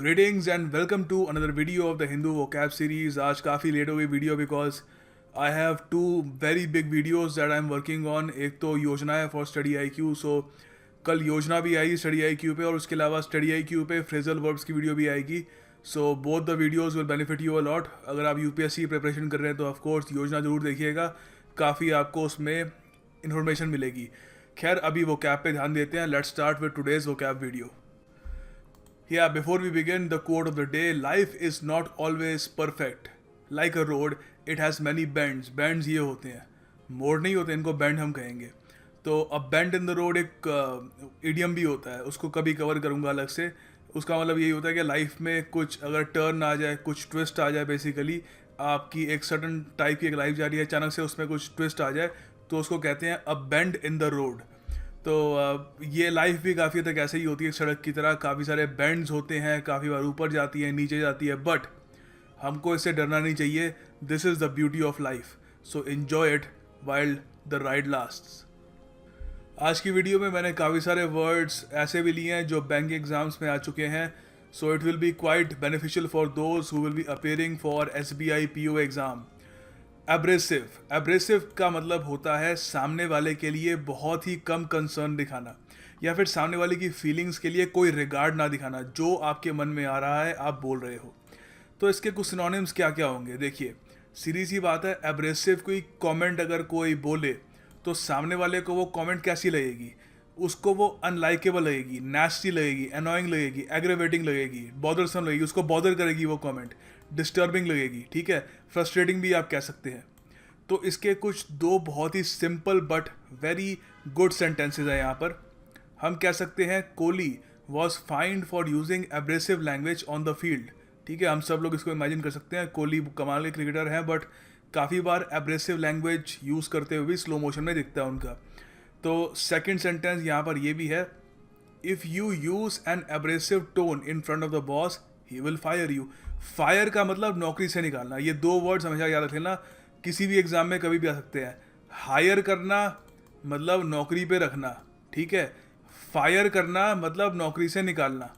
Greetings and welcome to another video of the Hindu vocab series. आज काफ़ी late हो गई video because I have two very big videos that I am working on. एक तो योजना है for Study IQ so, सो कल योजना भी आएगी स्टडी आई क्यू पे, और उसके अलावा स्टडी आई क्यू पे फ्रेजल वर्ब्स की वीडियो भी आएगी. So both the videos will benefit you a lot. अगर आप यूपीएससी प्रिपरेशन कर रहे हैं तो ऑफकोर्स योजना ज़रूर देखिएगा, काफ़ी आपको उसमें इन्फॉर्मेशन मिलेगी. खैर अभी vocab पे ध्यान देते हैं. Let's start with today's vocab video. Yeah, before we begin, the quote of the day: life is not always perfect. Like a road, it has many bends. Bends ये होते हैं, मोड़ नहीं होते, इनको bend हम कहेंगे. तो अब bend in the road एक idiom भी होता है, उसको कभी कवर करूँगा अलग से. उसका मतलब यही होता है कि लाइफ में कुछ अगर टर्न आ जाए, कुछ ट्विस्ट आ जाए, बेसिकली आपकी एक सर्टन टाइप की एक लाइफ जा रही है, अचानक से उसमें कुछ ट्विस्ट आ जाए तो उसको कहते हैं अ बेंड इन द रोड. तो ये लाइफ भी काफ़ी हद तक ऐसे ही होती है सड़क की तरह, काफ़ी सारे बेंड्स होते हैं, काफ़ी बार ऊपर जाती है, नीचे जाती है, बट हमको इससे डरना नहीं चाहिए. This is the beauty of life, so enjoy it while the ride lasts. आज की वीडियो में मैंने काफ़ी सारे वर्ड्स ऐसे भी लिए हैं जो बैंक एग्जाम्स में आ चुके हैं, so it will be quite beneficial for those who will be appearing for SBI PO exam. Abrasive. Abrasive का मतलब होता है सामने वाले के लिए बहुत ही कम कंसर्न दिखाना, या फिर सामने वाले की फीलिंग्स के लिए कोई रिगार्ड ना दिखाना. जो आपके मन में आ रहा है आप बोल रहे हो. तो इसके कुछ सिनोनिम्स क्या क्या होंगे. देखिए, सीधी सी बात है, एब्रेसिव कोई कमेंट अगर कोई बोले तो सामने वाले को वो कमेंट कैसी लगेगी, उसको वो अनलाइकेबल लगेगी, नेस्टी लगेगी, अनोइंग लगेगी, एग्रेवेटिंग लगेगी, बॉदरसम लगेगी, उसको बॉदर करेगी वो कमेंट, डिस्टर्बिंग लगेगी, ठीक है, फ्रस्ट्रेटिंग भी आप कह सकते हैं. तो इसके कुछ दो बहुत ही simple but very good sentences हैं यहाँ पर. हम कह सकते हैं Kohli was fined for using abrasive language on the field. ठीक है, हम सब लोग इसको इमेजिन कर सकते हैं, कोहली कमाल के क्रिकेटर हैं बट काफ़ी बार एब्रेसिव लैंग्वेज यूज़ करते हुए भी स्लो मोशन में दिखता है उनका. तो सेकंड सेंटेंस यहाँ पर ये भी है, if you use an abrasive tone in front of the boss he will fire you. Fire का मतलब नौकरी से निकालना. ये दो वर्ड्स हमेशा याद रख लेना, किसी भी एग्ज़ाम में कभी भी आ सकते हैं. हायर करना मतलब नौकरी पे रखना, ठीक है. फायर करना मतलब नौकरी से निकालना.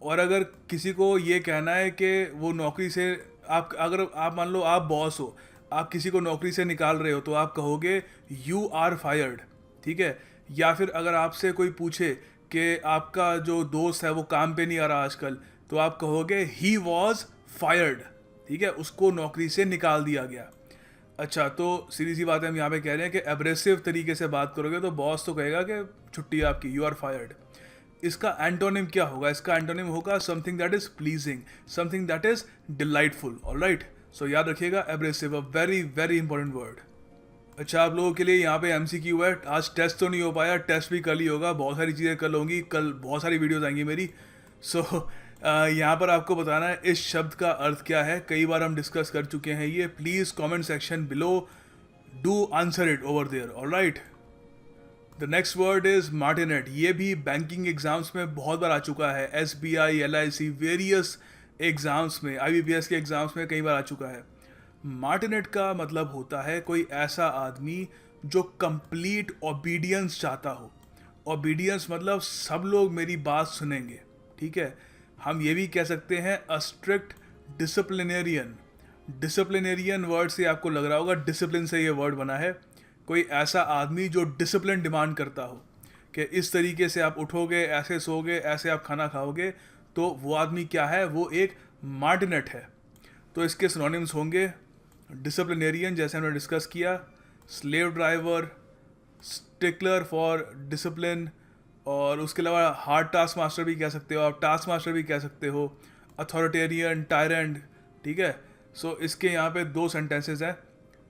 और अगर किसी को ये कहना है कि वो नौकरी से, आप अगर आप मान लो आप बॉस हो, आप किसी को नौकरी से निकाल रहे हो तो आप कहोगे यू आर फायर्ड, ठीक है. या फिर अगर आपसे कोई पूछे कि आपका जो दोस्त है वो काम पे नहीं आ रहा आजकल, तो आप कहोगे ही वॉज फायर्ड, ठीक है, उसको नौकरी से निकाल दिया गया. अच्छा, तो सीधी सी बात है, हम यहाँ पे कह रहे हैं कि एब्रेसिव तरीके से बात करोगे तो बॉस तो कहेगा कि छुट्टी आपकी, यू आर फायर्ड. इसका एंटोनिम क्या होगा. इसका एंटोनिम होगा something that is pleasing, something that is delightful. Alright, so याद रखिएगा abrasive, a very very important word. अच्छा, आप लोगों के लिए यहाँ पे MCQ है. आज टेस्ट तो नहीं हो पाया, टेस्ट भी कल ही होगा, बहुत सारी चीज़ें कल होंगी, कल बहुत सारी वीडियोज़ आएंगी मेरी. सो यहाँ पर आपको बताना है इस शब्द का अर्थ क्या है. कई बार हम डिस्कस कर चुके हैं ये. Please comment section below do answer it over there. Alright, the next word is martinet. ये भी बैंकिंग एग्जाम्स में बहुत बार आ चुका है. SBI, LIC, वेरियस एग्जाम्स में, IBPS के एग्जाम्स में कई बार आ चुका है. मार्टिनेट का मतलब होता है कोई ऐसा आदमी जो कंप्लीट ओबीडियंस चाहता हो. ओबीडियंस मतलब सब लोग मेरी बात सुनेंगे, ठीक है. हम ये भी कह सकते हैं a strict disciplinarian. Disciplinarian word से आपको लग रहा होगा डिसिप्लिन से ये वर्ड बना है. कोई ऐसा आदमी जो डिसिप्लिन डिमांड करता हो कि इस तरीके से आप उठोगे, ऐसे सोओगे, ऐसे आप खाना खाओगे, तो वो आदमी क्या है, वो एक मार्टिनेट है. तो इसके सिनोनिम्स होंगे डिसिप्लिनेरियन जैसे हमने डिस्कस किया, slave driver, stickler for discipline, और उसके अलावा हार्ड टास्क मास्टर भी कह सकते हो आप, टास्क मास्टर भी कह सकते हो, अथॉरिटेरियन, टायरेंट, ठीक है. सो इसके यहाँ पे दो सेंटेंसेस हैं.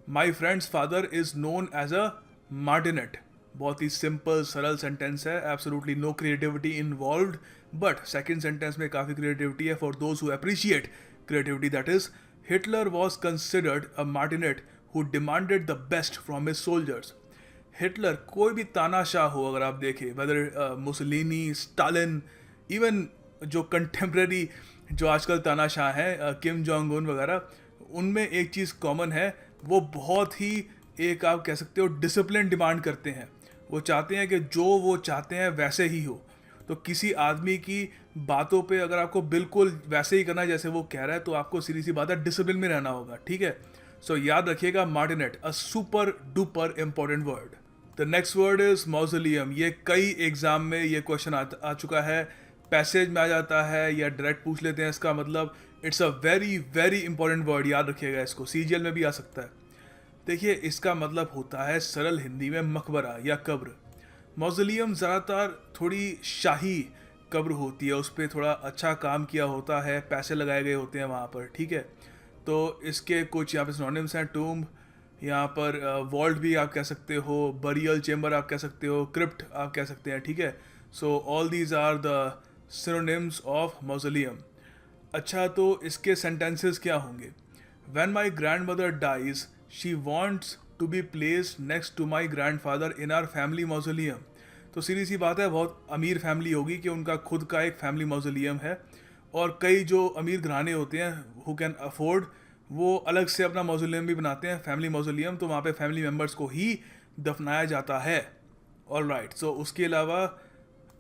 My friend's father is known as a martinet. बहुत ही सिंपल सरल सेंटेंस है, absolutely no creativity involved, but second sentence में काफ़ी क्रिएटिविटी है for those who appreciate creativity. That is, Hitler was considered a martinet who demanded the best from his soldiers. Hitler, कोई भी तानाशाह हो अगर आप देखें, वेदर मुसलिनी, स्टालिन, इवन जो कंटेम्प्रेरी जो आजकल तानाशाह हैं, किम जोंग उन वगैरह, उनमें एक चीज़ कॉमन है, वो बहुत ही एक आप कह सकते हो डिसिप्लिन डिमांड करते हैं. वो चाहते हैं कि जो वो चाहते हैं वैसे ही हो. तो किसी आदमी की बातों पे अगर आपको बिल्कुल वैसे ही करना है जैसे वो कह रहा है, तो आपको सीधी सी बात है डिसिप्लिन में रहना होगा, ठीक है। सो याद रखिएगा martinet, a super duper important word. The next word is mausoleum. ये कई एग्जाम में ये क्वेश्चन आ चुका है, पैसेज में आ जाता है या डायरेक्ट पूछ लेते हैं इसका मतलब। It's a very very important word, याद रखिएगा इसको, सीजीएल में भी आ सकता है। देखिए इसका मतलब होता है सरल हिंदी में मकबरा या कब्र। मौजोलियम ज़्यादातर थोड़ी शाही कब्र होती है, उस पर थोड़ा अच्छा काम किया होता है, पैसे लगाए गए होते हैं वहाँ पर, ठीक है। तो इसके कुछ यहाँ पे सिनोनिम्स हैं, टूम्ब, यहाँ पर वॉल्ट भी आप कह सकते हो, बरियल चेम्बर आप कह सकते हो, क्रिप्ट आप कह सकते हैं, ठीक है। So all these are the synonyms of mausoleum. अच्छा, तो इसके सेंटेंसेस क्या होंगे? When my grandmother dies, she wants to be placed next to my grandfather in our family mausoleum. तो सीधी सी बात है, बहुत अमीर फैमिली होगी कि उनका खुद का एक फैमिली मौजोलियम है, और कई जो अमीर घराने होते हैं हु कैन अफोर्ड, वो अलग से अपना मौजोलियम भी बनाते हैं, फैमिली मौजोलियम, तो वहाँ पे फैमिली मेम्बर्स को ही दफनाया जाता है। ऑल राइट, सो उसके अलावा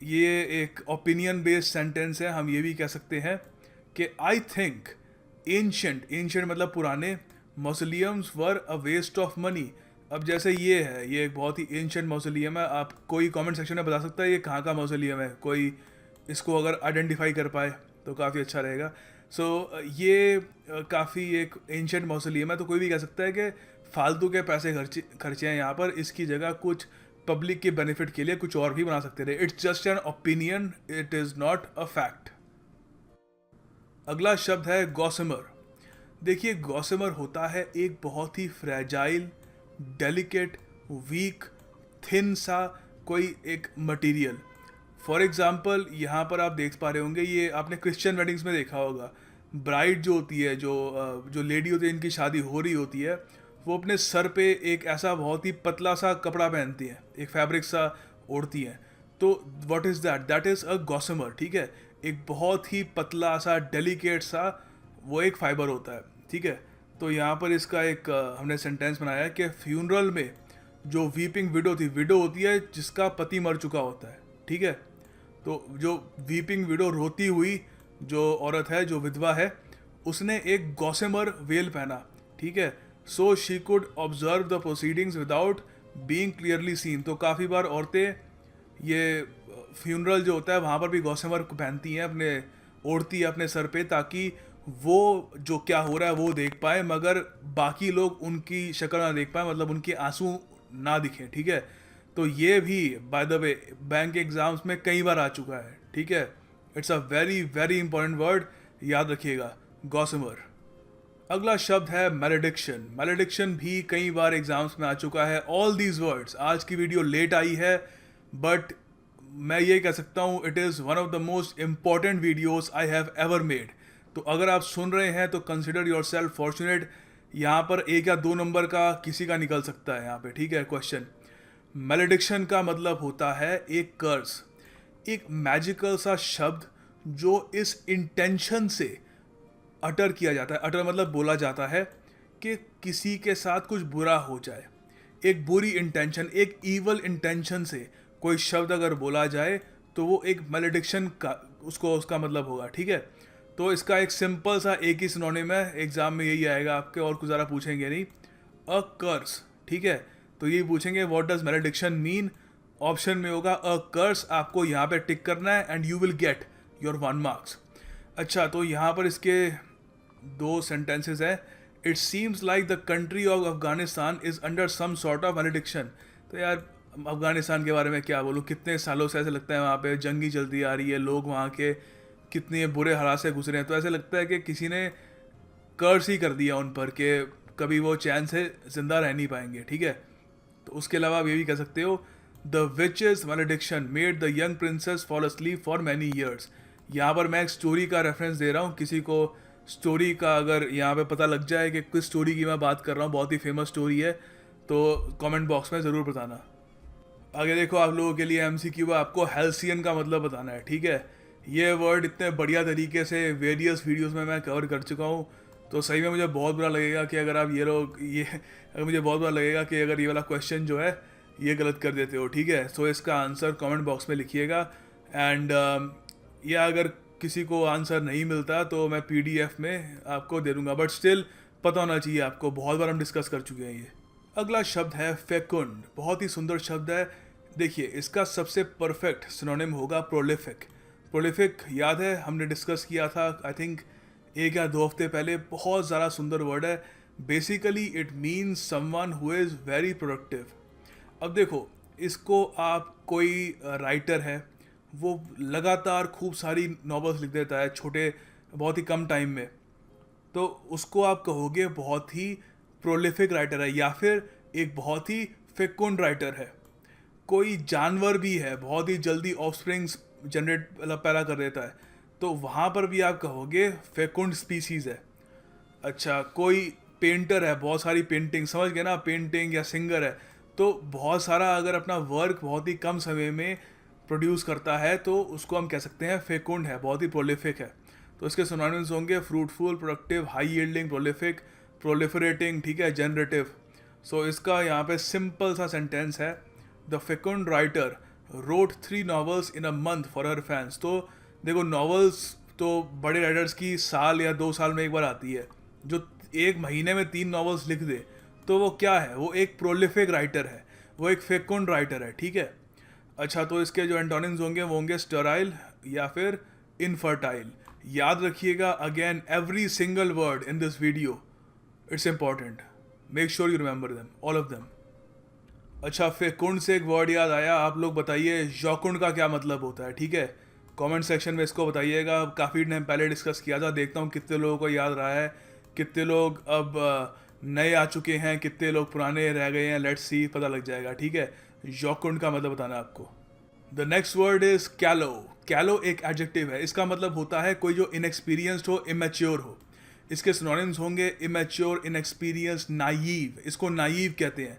ये एक ओपिनियन बेस्ड सेंटेंस है, हम ये भी कह सकते हैं कि आई थिंक एंशंट, एंशंट मतलब पुराने, मौसोलियम्स वर अ वेस्ट ऑफ मनी। अब जैसे ये है, ये एक बहुत ही एंशंट मौसोलियम है, आप कोई कमेंट सेक्शन में बता सकता है ये कहाँ का मौसोलियम है, कोई इसको अगर आइडेंटिफाई कर पाए तो काफ़ी अच्छा रहेगा। सो ये काफ़ी एक एंशंट मौसोलियम है, तो कोई भी कह सकता है कि फालतू के पैसे खर्चे हैं यहाँ पर, इसकी जगह कुछ पब्लिक के बेनिफिट के लिए कुछ और भी बना सकते थे। It's just an opinion, it is not a fact. अगला शब्द है गॉसिमर। देखिए गॉसिमर होता है एक बहुत ही फ्रेजाइल, डेलिकेट, वीक, थिन सा कोई एक मटेरियल। फॉर एग्जांपल यहाँ पर आप देख पा रहे होंगे, ये आपने क्रिश्चियन वेडिंग्स में देखा होगा, ब्राइड जो होती है, जो लेडी होती है, इनकी शादी हो रही होती है, वो अपने सर पे एक ऐसा बहुत ही पतला सा कपड़ा पहनती है, एक फैब्रिक सा ओढ़ती हैं। तो what is that? That is a gossamer, ठीक है। एक बहुत ही पतला सा, डेलिकेट सा वो एक फाइबर होता है, ठीक है। तो यहाँ पर इसका एक हमने सेंटेंस बनाया है कि फ्यूनरल में जो वीपिंग विडो थी, विडो होती है जिसका पति मर चुका होता है, ठीक है। तो जो वीपिंग विडो, रोती हुई जो औरत है, जो विधवा है, उसने एक गॉसिमर वेल पहना, ठीक है। So she could observe the proceedings without being clearly seen. तो काफ़ी बार औरतें ये फ्यूनरल जो होता है वहाँ पर भी गॉसिमर पहनती हैं, अपने ओढ़ती है अपने सर पे, ताकि वो जो क्या हो रहा है वो देख पाए, मगर बाकी लोग उनकी शक्ल ना देख पाए, मतलब उनके आंसू ना दिखें, ठीक है। तो ये भी by the way bank exams में कई बार आ चुका है, ठीक है। It's a very very important word, याद रखिएगा, गॉसिमर। अगला शब्द है मैलेडिक्शन। मैलेडिक्शन भी कई बार एग्जाम्स में आ चुका है। ऑल दीज वर्ड्स, आज की वीडियो लेट आई है, बट मैं ये कह सकता हूँ it is one of the most important videos I have ever made. तो अगर आप सुन रहे हैं तो कंसिडर योर सेल्फ फॉर्चुनेट। यहाँ पर 1 या 2 नंबर का किसी का निकल सकता है यहाँ पे, ठीक है। क्वेश्चन, मैलेडिक्शन का मतलब होता है एक कर्स, एक मैजिकल सा शब्द जो इस इंटेंशन से अटर किया जाता है, अटर मतलब बोला जाता है कि किसी के साथ कुछ बुरा हो जाए, एक बुरी इंटेंशन, एक ईवल इंटेंशन से कोई शब्द अगर बोला जाए तो वो एक मैलेडिक्शन का उसका मतलब होगा, ठीक है। तो इसका एक सिंपल सा एक ही सिनोनिम है, एग्जाम में यही आएगा आपके, और कुछ ज़्यादा पूछेंगे नहीं, अ कर्स, ठीक है। तो यही पूछेंगे व्हाट डज मैलेडिक्शन मीन, ऑप्शन में होगा अ कर्स, आपको यहाँ पे टिक करना है and you will get your 1 marks. अच्छा, तो यहाँ पर इसके 2 सेंटेंसेस है। It seems like the country of Afghanistan is under some sort of malediction. तो यार अफगानिस्तान के बारे में क्या बोलूँ, कितने सालों से ऐसे लगता है वहाँ पे जंगी चलती आ रही है, लोग वहाँ के कितने बुरे हालात से गुजरे हैं, तो ऐसे लगता है कि किसी ने कर्स ही कर दिया उन पर कि कभी वो चैन से ज़िंदा रह नहीं पाएंगे, ठीक है। तो उसके अलावा आप ये भी कह सकते हो the witch's malediction made the young princess fall asleep for many years. यहाँ पर मैं एक स्टोरी का रेफरेंस दे रहा हूँ, किसी को स्टोरी का अगर यहाँ पे पता लग जाए कि किस स्टोरी की मैं बात कर रहा हूँ, बहुत ही फेमस स्टोरी है, तो कमेंट बॉक्स में ज़रूर बताना। आगे देखो, आप लोगों के लिए एमसीक्यू है, आपको हेल्सियन का मतलब बताना है, ठीक है। ये वर्ड इतने बढ़िया तरीके से वेरियस वीडियोस में मैं कवर कर चुका हूँ, तो सही में मुझे बहुत बुरा लगेगा कि अगर आप मुझे बहुत बुरा लगेगा कि अगर ये वाला क्वेश्चन जो है ये गलत कर देते हो, ठीक है। सो इसका आंसर कमेंट बॉक्स में लिखिएगा एंड या अगर किसी को आंसर नहीं मिलता तो मैं PDF में आपको दे दूंगा, बट स्टिल पता होना चाहिए आपको, बहुत बार हम डिस्कस कर चुके हैं ये। अगला शब्द है फेकुंड, बहुत ही सुंदर शब्द है। देखिए इसका सबसे परफेक्ट सिनोनिम होगा प्रोलिफिक। प्रोलिफिक याद है हमने डिस्कस किया था आई थिंक 1 या 2 हफ्ते पहले, बहुत ज़्यादा सुंदर वर्ड है। Basically it means someone who is very productive. अब देखो इसको आप, कोई राइटर है वो लगातार खूब सारी नॉवेल्स लिख देता है छोटे बहुत ही कम टाइम में, तो उसको आप कहोगे बहुत ही प्रोलिफिक राइटर है, या फिर एक बहुत ही फेकुंड राइटर है। कोई जानवर भी है बहुत ही जल्दी ऑफस्प्रिंग्स जनरेट पैदा कर देता है, तो वहाँ पर भी आप कहोगे फेकुंड स्पीसीज़ है। अच्छा, कोई पेंटर है, बहुत सारी पेंटिंग, समझ गए ना, पेंटिंग या सिंगर है, तो बहुत सारा अगर अपना वर्क बहुत ही कम समय में प्रोड्यूस करता है तो उसको हम कह सकते हैं फेकुंड है, बहुत ही प्रोलिफिक है। तो इसके सिनोनिम्स होंगे fruitful, productive, high yielding, prolific, proliferating, ठीक है, जनरेटिव। सो इसका यहाँ पे सिंपल सा सेंटेंस है, the fecund writer wrote 3 novels in a month for her fans. तो देखो नॉवेल्स तो बड़े राइटर्स की साल या 2 साल में एक बार आती है, जो 1 महीने में 3 नॉवेल्स लिख दे तो वो क्या है, वो एक प्रोलिफिक राइटर है, वो एक फेकुंड राइटर है, ठीक है। अच्छा, तो इसके जो एंटोनिम्स होंगे वो होंगे स्टेराइल या फिर इनफर्टाइल। याद रखिएगा, again every single word in this video it's important, make sure you remember them, all of them. अच्छा, फेकुंड से एक वर्ड याद आया, आप लोग बताइए जॉकुंड का क्या मतलब होता है, ठीक है। कमेंट सेक्शन में इसको बताइएगा, काफ़ी टाइम पहले डिस्कस किया था, देखता हूँ कितने लोगों को याद रहा है, कितने लोग अब नए आ चुके हैं, कितने लोग पुराने रह गए हैं, लेट्स सी, पता लग जाएगा, ठीक है। जॉकुंड का मतलब बताना है आपको। द नेक्स्ट वर्ड इज कैलो। कैलो एक एडजेक्टिव है, इसका मतलब होता है कोई जो इनएक्सपीरियंस्ड हो, इमेच्योर हो। इसके सिनोनिम्स होंगे इमेच्योर, इनएक्सपीरियंस, नाइव। इसको नाइव कहते हैं।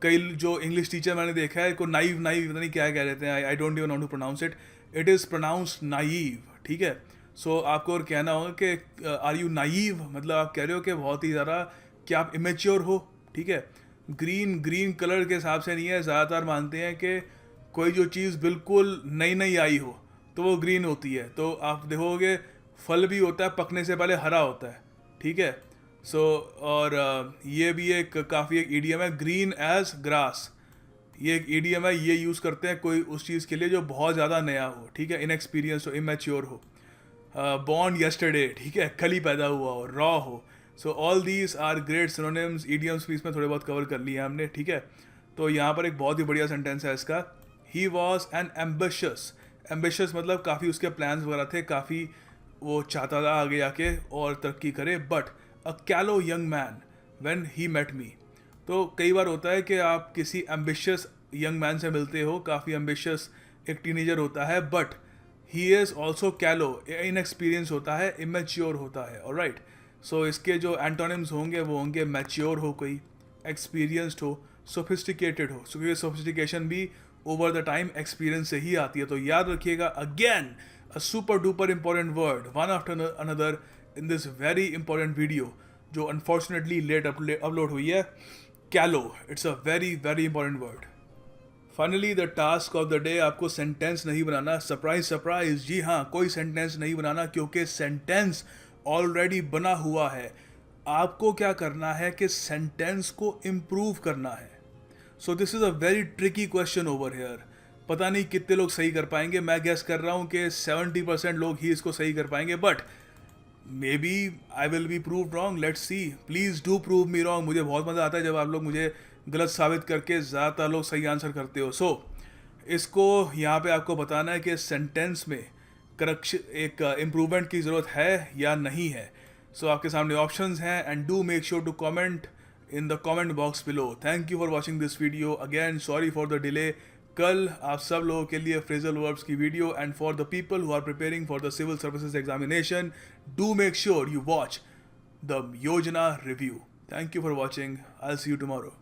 कई जो इंग्लिश टीचर मैंने देखा है को नाइव नाइव पता नहीं क्या कह देते हैं, I don't even know to pronounce it, it is pronounced naive, ठीक है। सो आपको और कहना होगा कि आर यू नाइव, मतलब आप कह रहे हो कि बहुत ही ज़्यादा कि आप इमेच्योर हो, ठीक है। ग्रीन कलर के हिसाब से नहीं है, ज़्यादातर मानते हैं कि कोई जो चीज़ बिल्कुल नई नई आई हो तो वो ग्रीन होती है। तो आप देखोगे फल भी होता है पकने से पहले हरा होता है, ठीक है। सो और ये भी एक काफ़ी एक ईडियम है, ग्रीन एज ग्रास, ये एक ईडियम है, ये यूज़ करते हैं कोई उस चीज़ के लिए जो बहुत ज़्यादा नया हो, ठीक है, इनएक्सपीरियंस हो, इमेच्योर हो। बॉर्न येस्टरडे, ठीक है, कल ही पैदा हुआ हो, रॉ हो। So all these are great synonyms, idioms भी इसमें थोड़े बहुत कवर कर लिए हमने, ठीक है। तो यहाँ पर एक बहुत ही बढ़िया सेंटेंस है इसका, he was an ambitious. Ambitious मतलब काफ़ी उसके प्लान्स वगैरह थे, काफ़ी वो चाहता था आगे जाके और तरक्की करे, but a callow young man when he met me. तो कई बार होता है कि आप किसी एम्बिशियस यंग मैन से मिलते हो, काफ़ी एम्बिशियस एक टीनेजर होता है, बट ही इज़ ऑल्सो कैलो, इनएक्सपीरियंस होता है, इमेच्योर होता है, ऑलराइट। सो इसके जो एंटोनिम्स होंगे वो होंगे मैच्योर हो कोई, एक्सपीरियंस्ड हो, सोफिस्टिकेटेड हो। सो ये सोफिस्टिकेशन भी ओवर द टाइम एक्सपीरियंस से ही आती है। तो याद रखिएगा, again a super duper important word, one after another in this very important video जो अनफॉर्चुनेटली लेट अपलोड हुई है, कैलो। It's a very very important word. Finally the task of the day, आपको सेंटेंस नहीं बनाना, सरप्राइज सरप्राइज, जी हाँ, कोई sentence नहीं बनाना क्योंकि सेंटेंस ऑलरेडी बना हुआ है। आपको क्या करना है कि सेंटेंस को इम्प्रूव करना है। So this is a very tricky question over here. पता नहीं कितने लोग सही कर पाएंगे, मैं गेस कर रहा हूँ कि 70% लोग ही इसको सही कर पाएंगे, but maybe I will be prove wrong, let's see. Please do prove me wrong, मुझे बहुत मज़ा आता है जब आप लोग मुझे गलत साबित करके ज़्यादातर लोग सही आंसर करते हो। सो इसको यहाँ पे आपको बताना है कि सेंटेंस में करेक्शन, एक इम्प्रूवमेंट की ज़रूरत है या नहीं है। सो आपके सामने ऑप्शंस हैं, and do make sure to comment in the comment box below. Thank you for watching this video. Again, sorry for the delay. कल आप सब लोगों के लिए phrasal verbs की video, and for the people who are preparing for the civil services examination, do make sure you watch the Yojana review. Thank you for watching. I'll see you tomorrow.